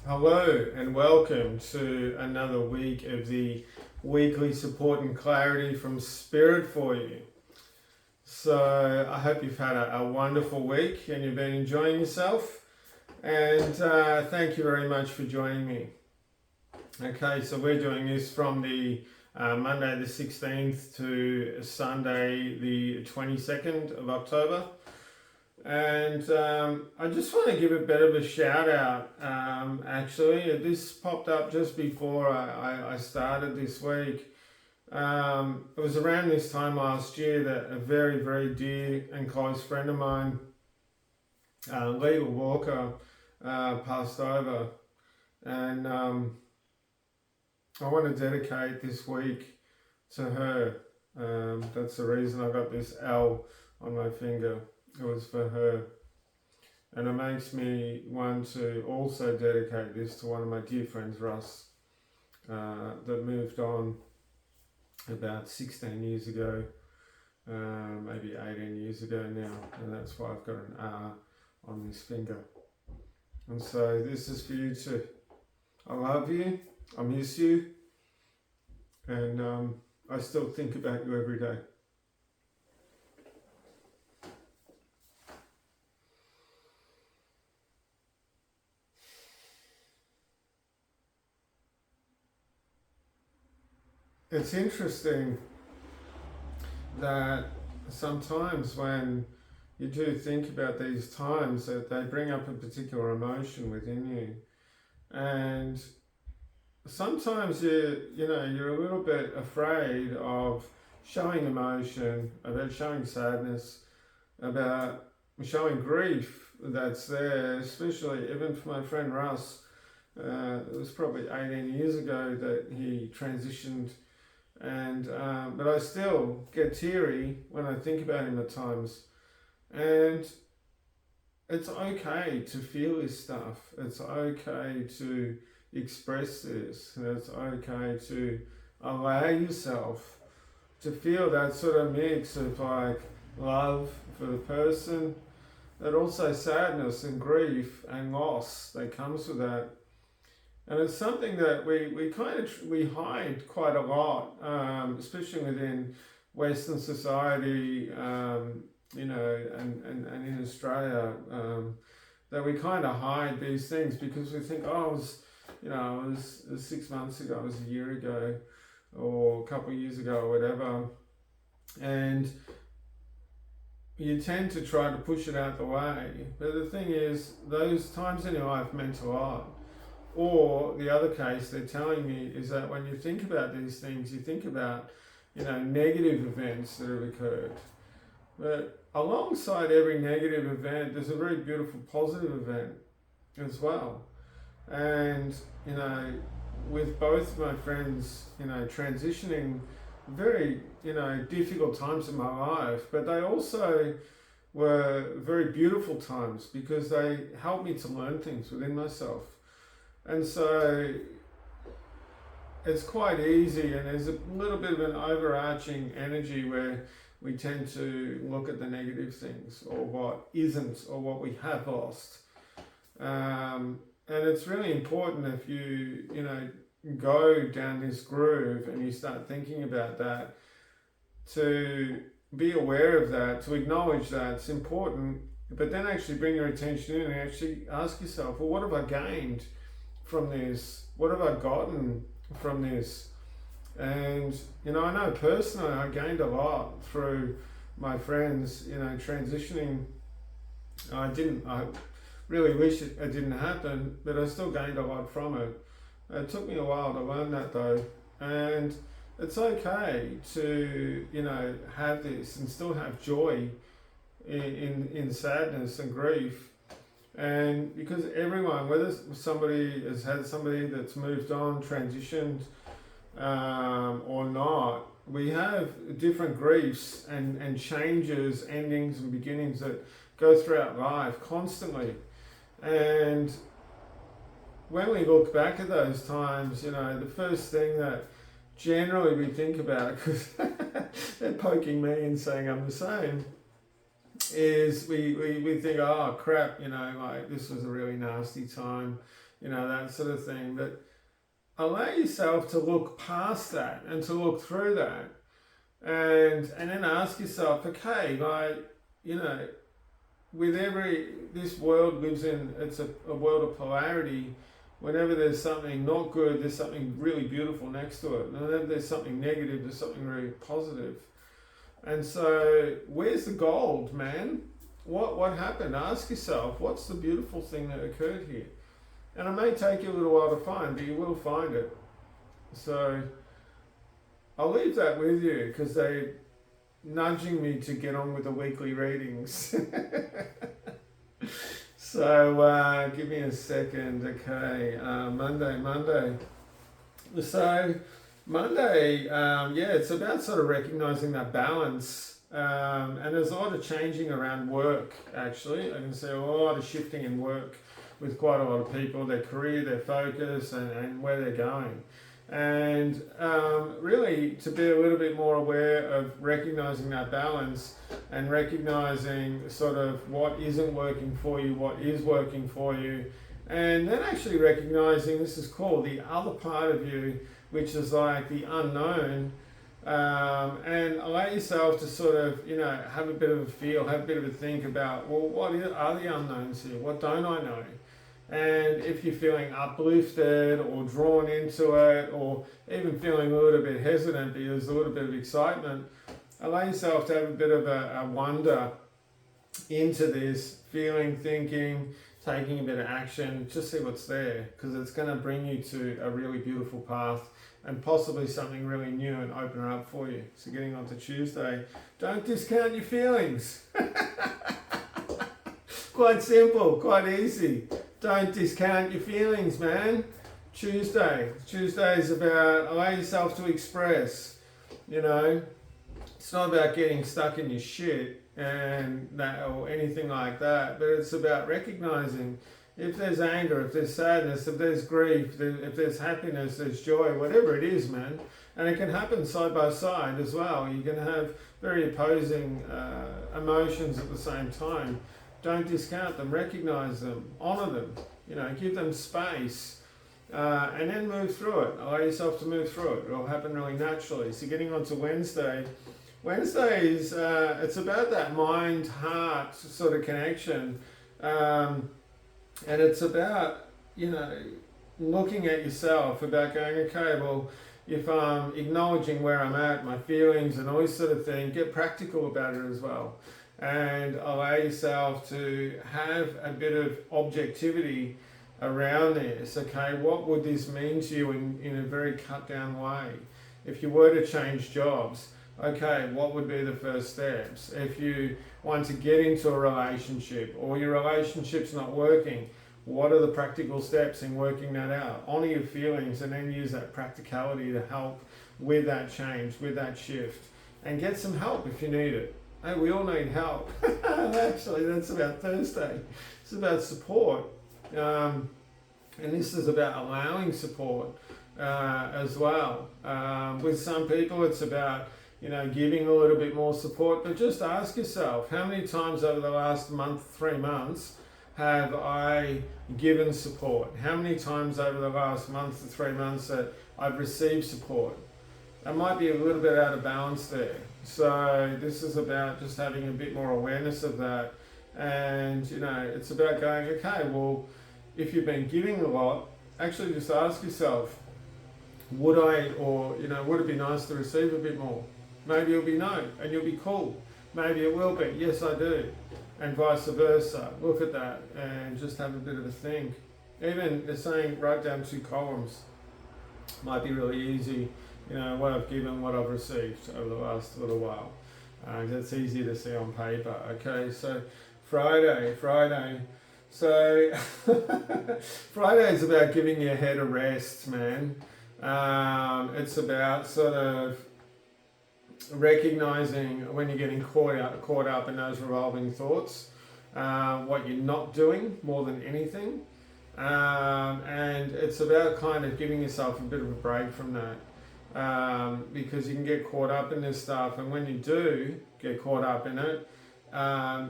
Hello and welcome to another week of the weekly support and clarity from Spirit for you. So I hope you've had a wonderful week and you've been enjoying yourself. And thank you very much for joining me. Okay, so we're doing this from the Monday the 16th to Sunday the 22nd of October. And I just want to give a bit of a shout out. Actually, this popped up just before I started this week. It was around this time last year that a very, very dear and close friend of mine, Legal Walker, passed over. And I want to dedicate this week to her. That's the reason I got this L on my finger. It was for her. And it makes me want to also dedicate this to one of my dear friends, Russ, that moved on about 16 years ago, maybe 18 years ago now. And that's why I've got an R on this finger. And so this is for you too. I love you. I miss you. And I still think about you every day. It's interesting that sometimes when you do think about these times that they bring up a particular emotion within you, and sometimes you're a little bit afraid of showing emotion, about showing sadness, about showing grief that's there, especially even for my friend Russ. It was probably 18 years ago that he transitioned. And but I still get teary when I think about him at times, and it's okay to feel this stuff. It's okay to express this. And it's okay to allow yourself to feel that sort of mix of like love for the person, but also sadness and grief and loss that comes with that. And it's something that we hide quite a lot, especially within Western society, and in Australia, that we kind of hide these things because we think, oh, it was 6 months ago, it was a year ago, or a couple of years ago, or whatever, and you tend to try to push it out the way. But the thing is, those times in your life meant a lot. Or the other case they're telling me is that when you think about these things, you think about, negative events that have occurred. But alongside every negative event, there's a very beautiful positive event as well. And, with both my friends, transitioning very, difficult times in my life, but they also were very beautiful times because they helped me to learn things within myself. And so it's quite easy, and there's a little bit of an overarching energy where we tend to look at the negative things or what isn't or what we have lost. And it's really important if you go down this groove and you start thinking about that, to be aware of that, to acknowledge that it's important, but then actually bring your attention in and actually ask yourself, well, what have I gained from this? What have I gotten from this? And I know personally I gained a lot through my friends, transitioning. I really wish it didn't happen, but I still gained a lot from it. It took me a while to learn that though, and it's okay to have this and still have joy in sadness and grief. And because everyone, whether somebody has had somebody that's moved on, transitioned, or not, we have different griefs and changes, endings and beginnings that go throughout life constantly. And when we look back at those times, the first thing that generally we think about, because they're poking me and saying I'm the same, is we think, oh crap, like this was a really nasty time, that sort of thing. But allow yourself to look past that and to look through that, and then ask yourself, okay, like, with this world lives in, it's a world of polarity. Whenever there's something not good, there's something really beautiful next to it. And whenever there's something negative, there's something really positive. And so, where's the gold, man? What happened? Ask yourself, what's the beautiful thing that occurred here? And it may take you a little while to find, but you will find it. So, I'll leave that with you, because they're nudging me to get on with the weekly readings. So, give me a second. Okay, Monday. So, Monday, it's about sort of recognizing that balance. And there's a lot of changing around work, actually. I can see a lot of shifting in work with quite a lot of people, their career, their focus, and where they're going. And really to be a little bit more aware of recognizing that balance and recognizing sort of what isn't working for you, what is working for you, and then actually recognizing, this is called the other part of you, which is like the unknown, and allow yourself to sort of, have a bit of a feel, have a bit of a think about, well, what are the unknowns here? What don't I know? And if you're feeling uplifted or drawn into it, or even feeling a little bit hesitant because there's a little bit of excitement, allow yourself to have a bit of a wonder into this, feeling, thinking, taking a bit of action. Just see what's there, because it's going to bring you to a really beautiful path and possibly something really new and open it up for you. So getting on to Tuesday, don't discount your feelings. Quite simple, quite easy. Don't discount your feelings, man. Tuesday is about allow yourself to express. It's not about getting stuck in your shit and that or anything like that, but it's about recognizing if there's anger, if there's sadness, if there's grief, if there's happiness, there's joy, whatever it is, man. And it can happen side by side as well. You can have very opposing emotions at the same time. Don't discount them, recognize them, honor them, give them space, and then move through it. Allow yourself to move through it. It'll happen really naturally. So getting on to Wednesday. Wednesday is, it's about that mind-heart sort of connection. And it's about, looking at yourself, about going, okay, well, if I'm acknowledging where I'm at, my feelings and all this sort of thing, get practical about it as well. And allow yourself to have a bit of objectivity around this. Okay, what would this mean to you in a very cut down way? If you were to change jobs, okay, what would be the first steps? If you want to get into a relationship or your relationship's not working, what are the practical steps in working that out? Honor your feelings and then use that practicality to help with that change, with that shift. And get some help if you need it. Hey, we all need help. Actually, that's about Thursday. It's about support. And this is about allowing support as well. With some people, it's about, giving a little bit more support. But just ask yourself, how many times over the last month, 3 months, have I given support? How many times over the last month to 3 months that I've received support? I might be a little bit out of balance there. So this is about just having a bit more awareness of that. And, it's about going, okay, well, if you've been giving a lot, actually just ask yourself, would it be nice to receive a bit more? Maybe it'll be no, and you'll be cool. Maybe it will be, yes, I do. And vice versa. Look at that and just have a bit of a think. Even they're saying write down 2 columns. Might be really easy. What I've given, what I've received over the last little while. That's easy to see on paper. Okay, so Friday. So Friday is about giving your head a rest, man. It's about sort of recognizing when you're getting caught up in those revolving thoughts, what you're not doing more than anything. And it's about kind of giving yourself a bit of a break from that. Because you can get caught up in this stuff, and when you do get caught up in it,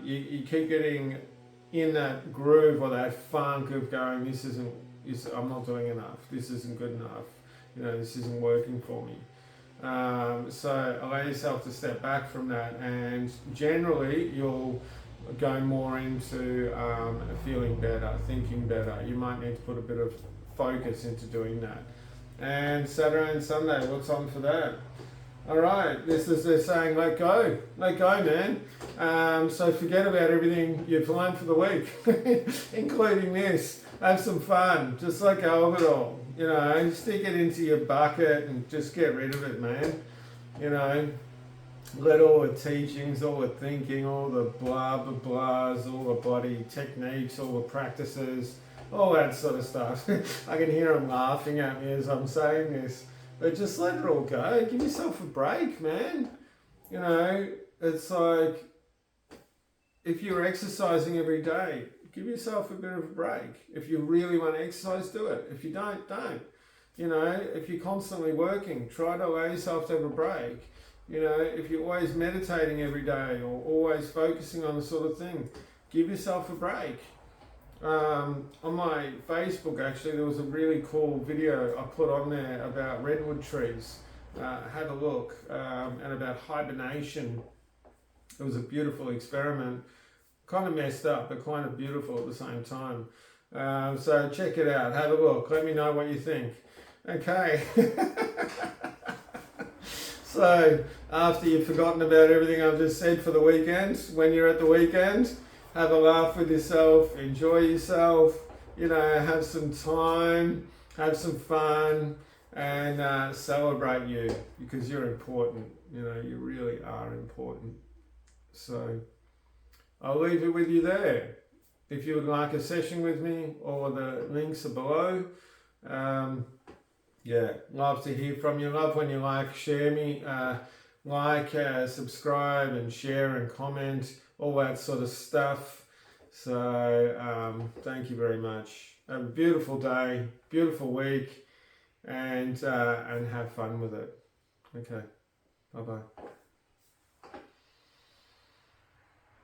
you keep getting in that groove or that funk of going, I'm not doing enough, this isn't good enough, this isn't working for me. So allow yourself to step back from that, and generally you'll go more into feeling better, thinking better. You might need to put a bit of focus into doing that. And Saturday and Sunday, what's on for that? All right, this is they're saying, let go, man. So forget about everything you've learned for the week, including this. Have some fun, just let go of it all. Stick it into your bucket and just get rid of it, man. Let all the teachings, all the thinking, all the blah blah blahs, all the body techniques, all the practices, all that sort of stuff. I can hear them laughing at me as I'm saying this. But just let it all go. Give yourself a break, man. It's like if you're exercising every day, give yourself a bit of a break. If you really want to exercise, do it. If you don't, don't. If you're constantly working, try to allow yourself to have a break. If you're always meditating every day or always focusing on the sort of thing, give yourself a break. On my Facebook, actually, there was a really cool video I put on there about redwood trees. Have a look, and about hibernation. It was a beautiful experiment, kind of messed up, but kind of beautiful at the same time. So check it out, have a look, let me know what you think. Okay. So, after you've forgotten about everything I've just said for the weekend, when you're at the weekend, have a laugh with yourself, enjoy yourself, have some time, have some fun, and celebrate you, because you're important. You really are important. So I'll leave it with you there. If you would like a session with me, or the links are below. Love to hear from you. Love when you share me, subscribe and share and comment, all that sort of stuff. So thank you very much. Have a beautiful day, beautiful week, and have fun with it. Okay, bye bye.